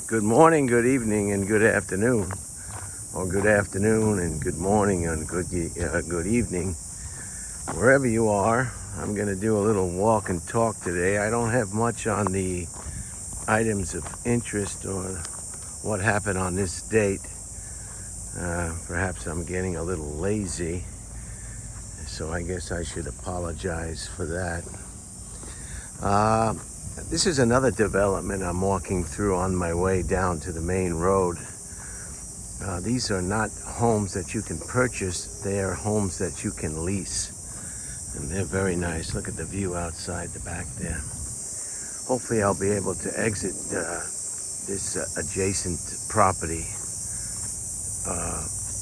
Good morning, good evening, and good afternoon, or good afternoon and good morning and good evening, wherever you are. I'm going to do a little walk and talk today. I don't have much on the items of interest or what happened on this date. Perhaps I'm getting a little lazy, so I guess I should apologize for that. This is another development I'm walking through on my way down to the main road. These are not homes that you can purchase, they are homes that you can lease. And they're very nice. Look at the view outside the back there. Hopefully I'll be able to exit this adjacent property.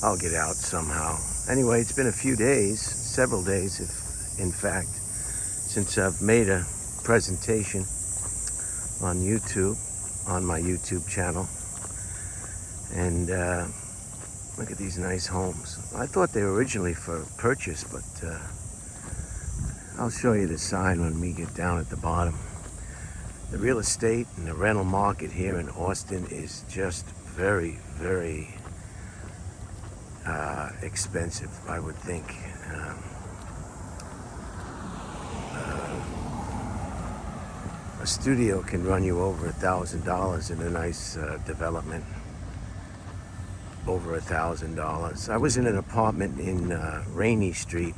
I'll get out somehow. Anyway, it's been a few days, several days, if in fact, since I've made a presentation on YouTube, on my YouTube channel. And look at these nice homes. I thought they were originally for purchase, but I'll show you the sign when we get down at the bottom. The real estate and the rental market here in Austin is just very, very expensive, I would think. A studio can run you over $1,000 in a nice development. Over $1,000. I was in an apartment in Rainey Street,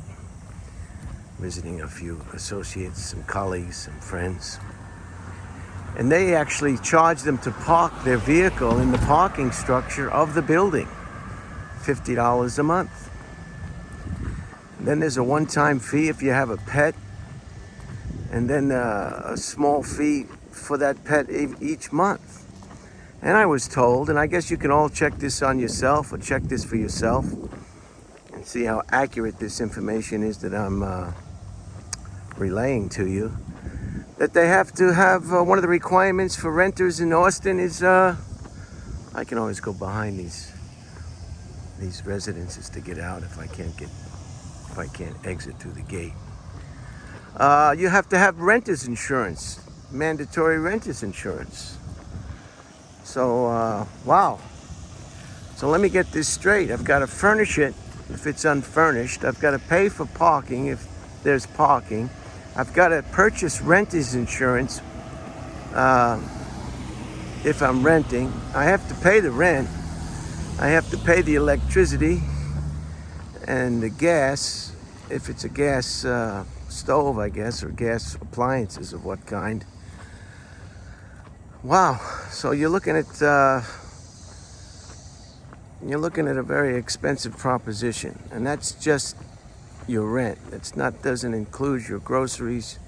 visiting a few associates, some colleagues, some friends. And they actually charged them to park their vehicle in the parking structure of the building. $50 a month. And then there's a one-time fee if you have a pet. And then a small fee for that pet each month. And I was told, and I guess you can all check this on yourself, or check this for yourself, and see how accurate this information is that I'm relaying to you, that they have to have, one of the requirements for renters in Austin is, I can always go behind these residences to get out if I can't exit through the gate. You have to have renter's insurance, mandatory renter's insurance. So, wow. So let me get this straight. I've got to furnish it if it's unfurnished. I've got to pay for parking if there's parking. I've got to purchase renter's insurance if I'm renting. I have to pay the rent. I have to pay the electricity and the gas, if it's a gas stove, I guess, or gas appliances of what kind. Wow. So you're looking at a very expensive proposition, and that's just your rent. Doesn't include your groceries,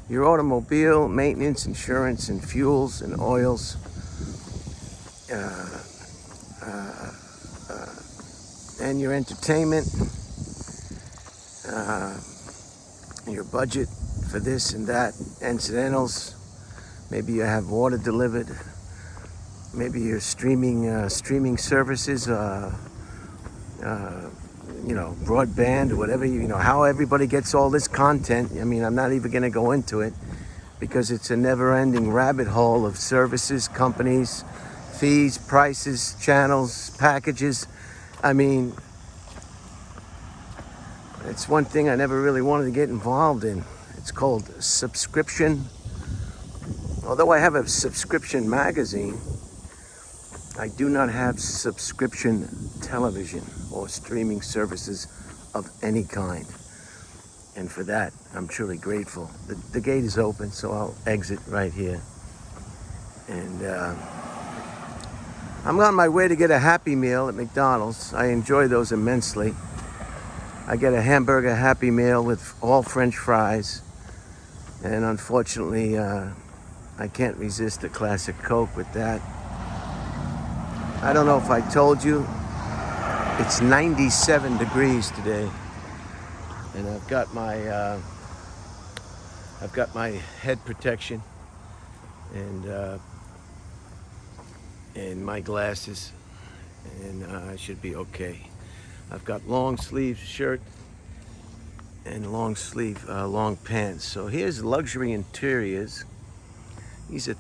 your automobile maintenance, insurance, and fuels and oils. And your entertainment, your budget for this and that, incidentals. Maybe you have water delivered. Maybe your streaming services, broadband or whatever. How everybody gets all this content. I mean, I'm not even going to go into it because it's a never-ending rabbit hole of services, companies, fees, prices, channels, packages. I mean, it's one thing I never really wanted to get involved in. It's called subscription. Although I have a subscription magazine, I do not have subscription television or streaming services of any kind. And for that, I'm truly grateful. The gate is open, so I'll exit right here. And I'm on my way to get a Happy Meal at McDonald's. I enjoy those immensely. I get a hamburger Happy Meal with all French fries. And unfortunately, I can't resist a classic Coke with that. I don't know if I told you, it's 97 degrees today. And I've got my head protection and my glasses, and I should be okay. I've got long sleeve shirt and long pants. So here's luxury interiors. These are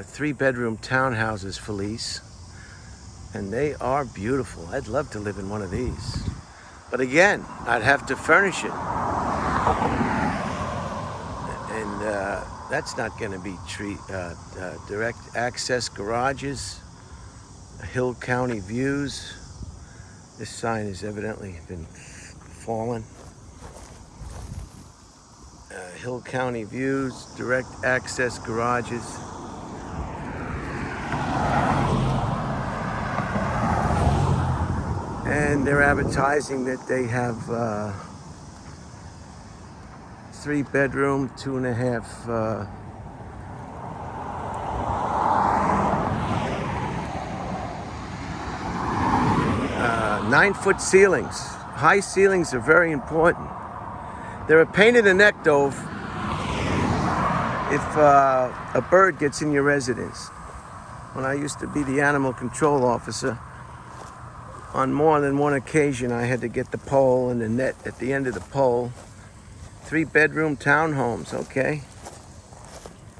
three-bedroom townhouses for lease, and they are beautiful. I'd love to live in one of these. But again, I'd have to furnish it. And that's not going to be direct access garages, Hill County views. This sign has evidently been fallen. Hill County views, direct access garages. And they're advertising that they have 3-bedroom, 2.5 9-foot ceilings. High ceilings are very important. They're a pain in the neck, though, if a bird gets in your residence. When I used to be the animal control officer, on more than one occasion I had to get the pole and the net at the end of the pole. 3-bedroom townhomes, okay?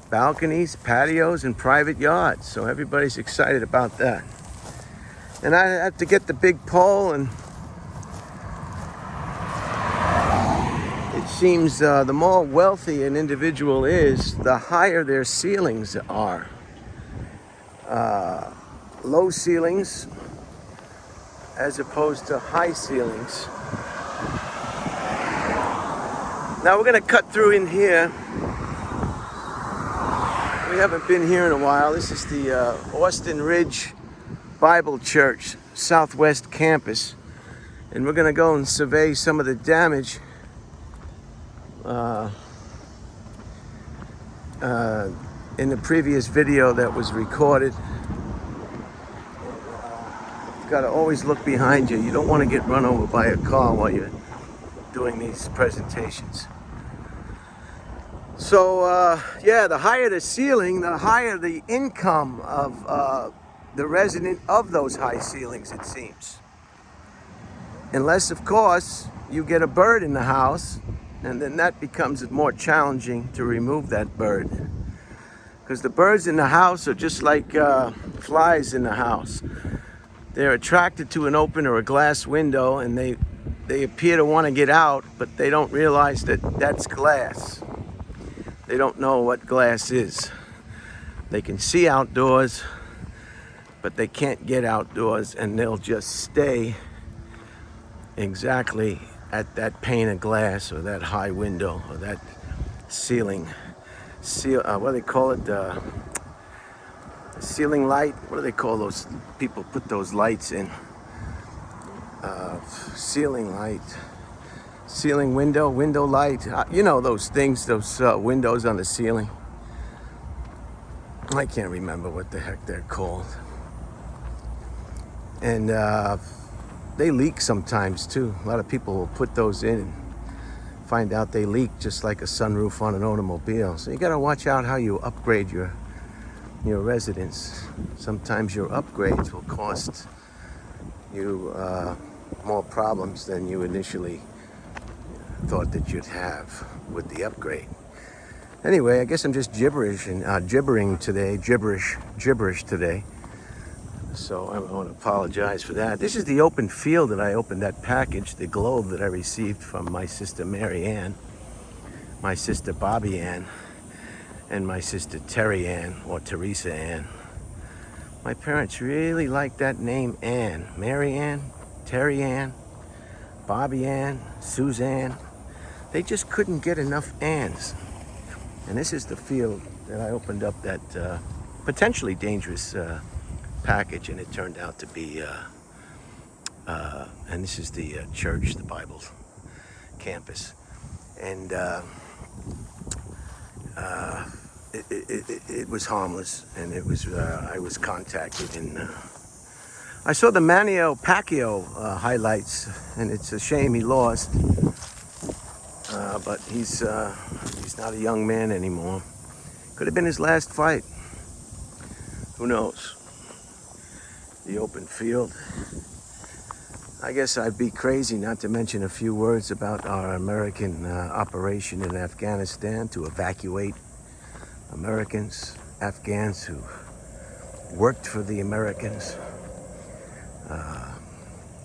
Balconies, patios, and private yards. So everybody's excited about that. And I had to get the big pole, and it seems the more wealthy an individual is, the higher their ceilings are. Low ceilings as opposed to high ceilings. Now we're going to cut through in here. We haven't been here in a while. This is the Austin Ridge Bible Church Southwest Campus. And we're going to go and survey some of the damage in the previous video that was recorded. You've got to always look behind you. You don't want to get run over by a car while you're doing these presentations. So yeah, the higher the ceiling, the higher the income of the resident of those high ceilings, it seems. Unless, of course, you get a bird in the house, and then that becomes more challenging to remove that bird. Because the birds in the house are just like flies in the house. They're attracted to an open or a glass window, and they appear to want to get out, but they don't realize that that's glass. They don't know what glass is. They can see outdoors, but they can't get outdoors, and they'll just stay exactly at that pane of glass or that high window or that ceiling. What do they call it? Ceiling light? What do they call those people put those lights in? Ceiling light. Ceiling window, window light. You know those things, those windows on the ceiling. I can't remember what the heck they're called. And they leak sometimes too. A lot of people will put those in and find out they leak, just like a sunroof on an automobile. So you got to watch out how you upgrade your residence. Sometimes your upgrades will cost you more problems than you initially thought that you'd have with the upgrade. Anyway, I guess I'm just gibberish today. So I want to apologize for that. This is the open field that I opened that package, the globe that I received from my sister Mary Ann, my sister Bobby Ann, and my sister Terry Ann, or Teresa Ann. My parents really liked that name Ann. Mary Ann, Terry Ann, Bobby Ann, Suzanne. They just couldn't get enough Anns. And this is the field that I opened up that potentially dangerous package, and it turned out to be, and this is the church, the Bible campus. And it was harmless, and it was, I was contacted, and I saw the Manny Pacquiao highlights, and it's a shame he lost. But he's not a young man anymore. Could have been his last fight. Who knows? The open field. I guess I'd be crazy not to mention a few words about our American operation in Afghanistan to evacuate Americans Afghans who worked for the Americans.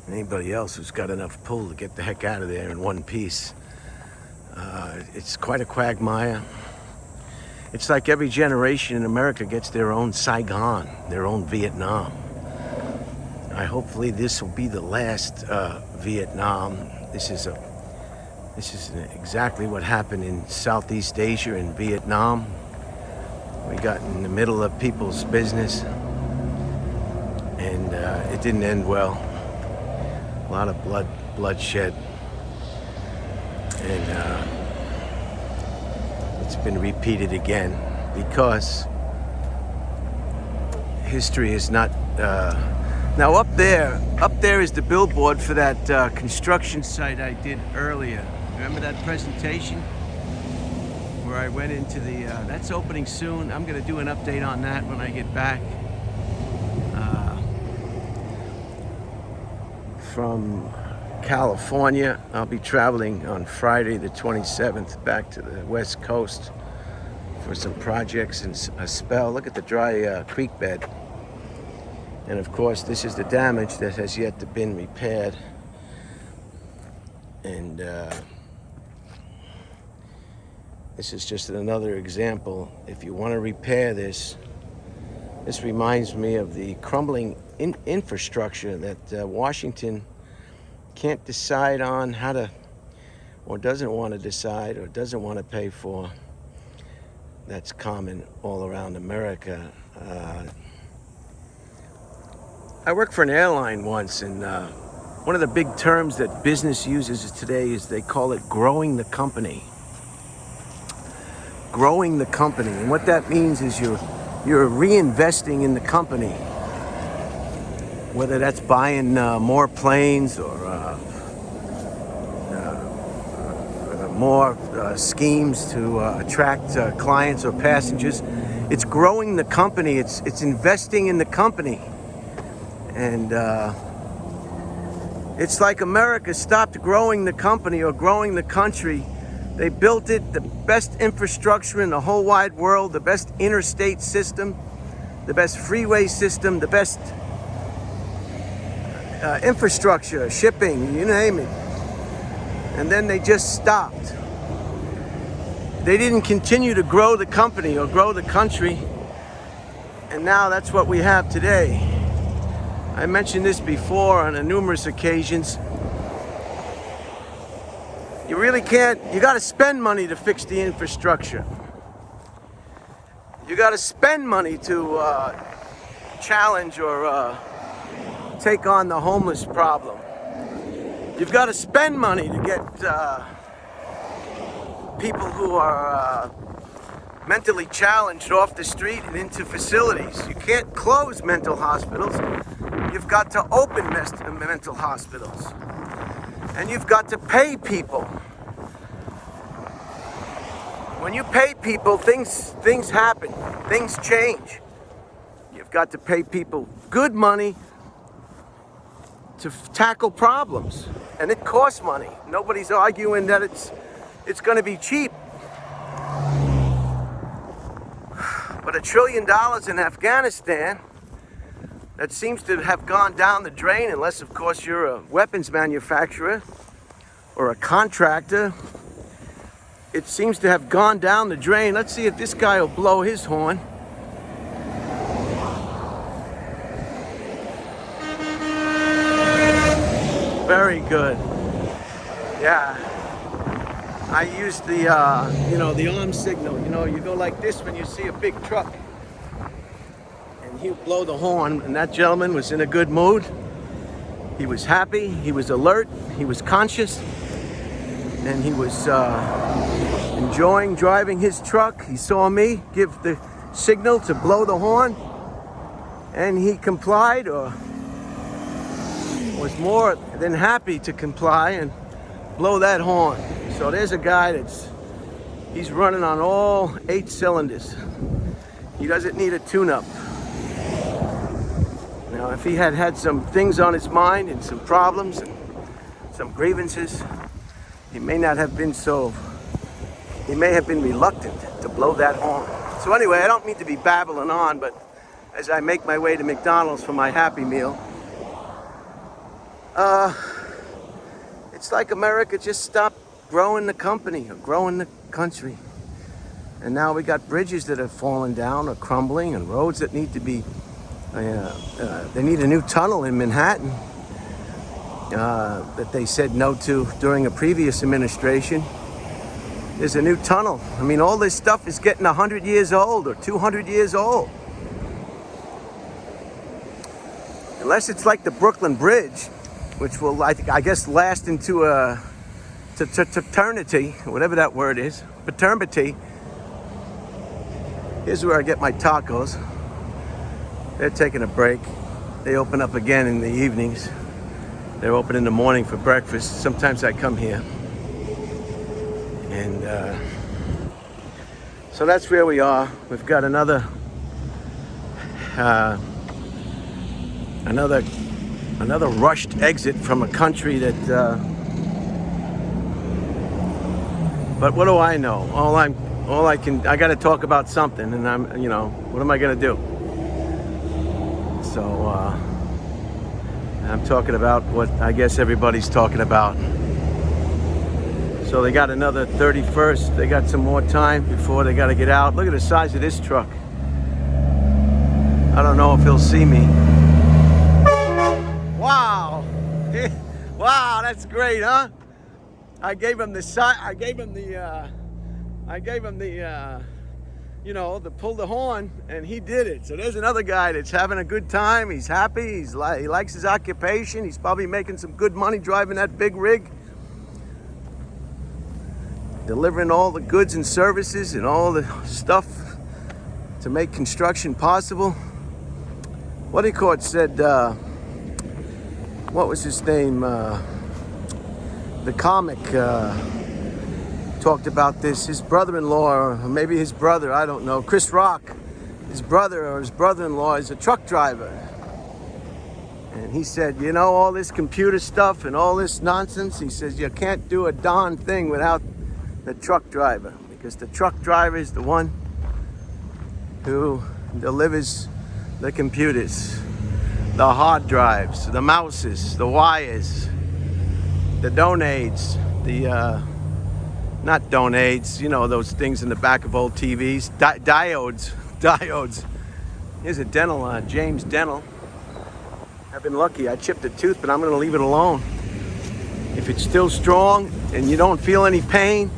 Anybody else who's got enough pull to get the heck out of there in one piece. It's quite a quagmire. It's like every generation in America gets their own Saigon, their own Vietnam. Hopefully this will be the last Vietnam. This is exactly what happened in Southeast Asia and Vietnam. We got in the middle of people's business, and it didn't end well. A lot of bloodshed, and it's been repeated again because history is not. Now up there is the billboard for that construction site I did earlier. Remember that presentation where I went into the? That's opening soon. I'm going to do an update on that when I get back. From California, I'll be traveling on Friday the 27th back to the West Coast for some projects and a spell. Look at the dry creek bed. And of course, this is the damage that has yet to been repaired. And this is just another example. If you want to repair this reminds me of the crumbling infrastructure that Washington can't decide on how to, or doesn't want to decide, or doesn't want to pay for. That's common all around America. I worked for an airline once, and one of the big terms that business uses today is they call it growing the company. Growing the company, and what that means is you're reinvesting in the company, whether that's buying more planes or more schemes to attract clients or passengers. It's growing the company. It's investing in the company, and it's like America stopped growing the company or growing the country. They built it, the best infrastructure in the whole wide world, the best interstate system, the best freeway system, the best infrastructure, shipping, you name it. And then they just stopped. They didn't continue to grow the company or grow the country. And now that's what we have today. I mentioned this before on numerous occasions. You really can't, you got to spend money to fix the infrastructure. You got to spend money to challenge or take on the homeless problem. You've got to spend money to get people who are mentally challenged off the street and into facilities. You can't close mental hospitals. You've got to open mental hospitals. And you've got to pay people. When you pay people, things happen. Things change. You've got to pay people good money to tackle problems. And it costs money. Nobody's arguing that it's going to be cheap. But $1 trillion in Afghanistan, that seems to have gone down the drain, unless, of course, you're a weapons manufacturer or a contractor. It seems to have gone down the drain. Let's see if this guy will blow his horn. Very good. Yeah. I use the, the arm signal. You go like this when you see a big truck. And he'll blow the horn. And that gentleman was in a good mood. He was happy. He was alert. He was conscious. And he was enjoying driving his truck. He saw me give the signal to blow the horn. And he complied, or was more than happy to comply and blow that horn. So there's a guy he's running on all 8 cylinders. He doesn't need a tune-up. Now, if he had some things on his mind and some problems and some grievances, he may have been reluctant to blow that horn. So anyway, I don't mean to be babbling on, but as I make my way to McDonald's for my Happy Meal, it's like America just stopped growing the company or growing the country. And now we got bridges that have fallen down or crumbling and roads that need to be, they need a new tunnel in Manhattan that they said no to during a previous administration. There's a new tunnel. I mean, all this stuff is getting 100 years old or 200 years old. Unless it's like the Brooklyn Bridge, which will, I guess, last into eternity, whatever that word is, paternity. Here's where I get my tacos. They're taking a break. They open up again in the evenings. They're open in the morning for breakfast. Sometimes I come here. And so that's where we are. We've got another rushed exit from a country that, but what do I know? I got to talk about something, and what am I going to do? So I'm talking about what I guess everybody's talking about. So they got another 31st. They got some more time before they got to get out. Look at the size of this truck. I don't know if he'll see me. Wow. Wow, that's great, huh? I gave him the pull the horn, and he did it. So there's another guy that's having a good time. He's happy. He likes his occupation. He's probably making some good money driving that big rig, delivering all the goods and services and all the stuff to make construction possible. What he caught said, what was his name? The comic talked about this. His brother-in-law, or maybe his brother, I don't know, Chris Rock, his brother or his brother-in-law is a truck driver. And he said, all this computer stuff and all this nonsense, he says, you can't do a darn thing without the truck driver, because the truck driver is the one who delivers the computers, the hard drives, the mouses, the wires, the donades, not donades, those things in the back of old TVs, diodes. Here's a dental, James Dental. I've been lucky, I chipped a tooth, but I'm gonna leave it alone. If it's still strong and you don't feel any pain,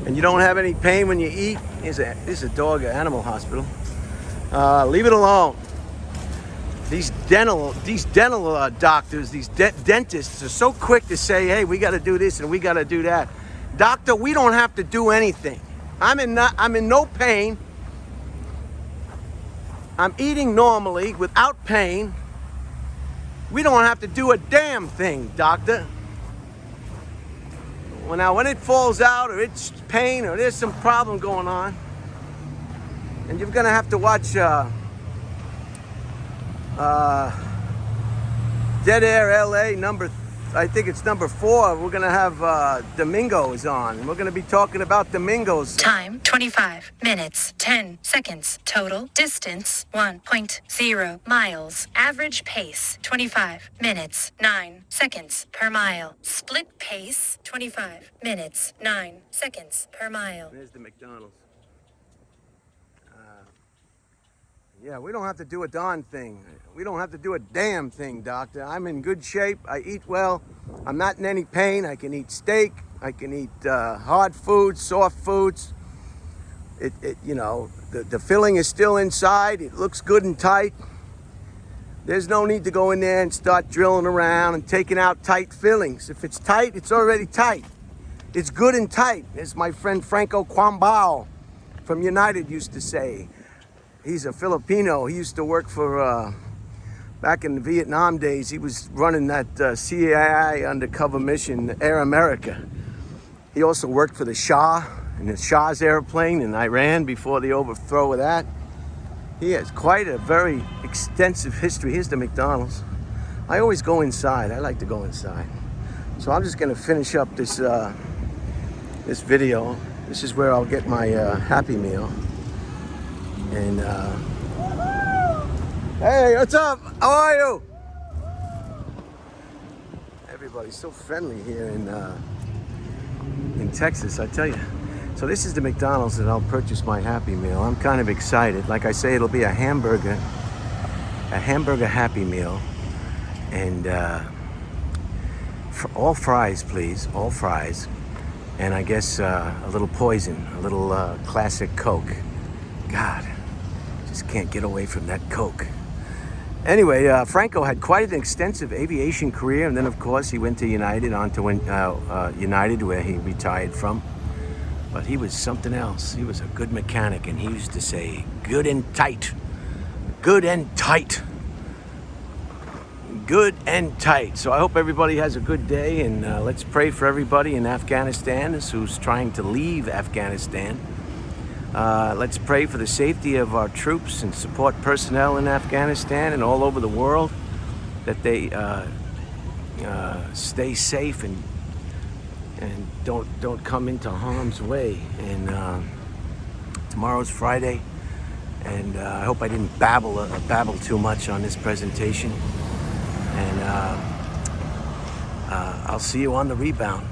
and you don't have any pain when you eat, here's a dog at Animal Hospital. Leave it alone. These dental doctors, these dentists are so quick to say, hey, we got to do this and we got to do that. Doctor, we don't have to do anything. I'm in no pain. I'm eating normally without pain. We don't have to do a damn thing, doctor. Well, now when it falls out or it's pain or there's some problem going on, and you're gonna have to watch Dead Air LA I think it's number 4. We're gonna have Domingos on, and we're gonna be talking about Domingos. Time 25 minutes 10 seconds. Total distance 1.0 miles. Average pace 25 minutes 9 seconds per mile. Split pace 25 minutes 9 seconds per mile. There's the McDonald's. Yeah, we don't have to do a darn thing. We don't have to do a damn thing, doctor. I'm in good shape. I eat well. I'm not in any pain. I can eat steak. I can eat hard foods, soft foods. The filling is still inside. It looks good and tight. There's no need to go in there and start drilling around and taking out tight fillings. If it's tight, it's already tight. It's good and tight, as my friend Franco Quambao from United used to say. He's a Filipino. He used to work for, back in the Vietnam days, he was running that CIA undercover mission, Air America. He also worked for the Shah, in the Shah's airplane in Iran before the overthrow of that. He has quite a very extensive history. Here's the McDonald's. I always go inside. I like to go inside. So I'm just gonna finish up this, this video. This is where I'll get my Happy Meal. And hey, what's up? How are you? Everybody's so friendly here in Texas, I tell you. So this is the McDonald's that I'll purchase my Happy Meal. I'm kind of excited. Like I say, it'll be a hamburger Happy Meal, and for all fries, please, all fries, and I guess a little poison, a little classic Coke. God, just can't get away from that Coke. Anyway, Franco had quite an extensive aviation career, and then of course he went to United, United, where he retired from. But he was something else. He was a good mechanic, and he used to say, "Good and tight, good and tight, good and tight." So I hope everybody has a good day, and let's pray for everybody in Afghanistan who's trying to leave Afghanistan. Let's pray for the safety of our troops and support personnel in Afghanistan and all over the world, that they stay safe and don't come into harm's way. And tomorrow's Friday, and I hope I didn't babble too much on this presentation. And I'll see you on the rebound.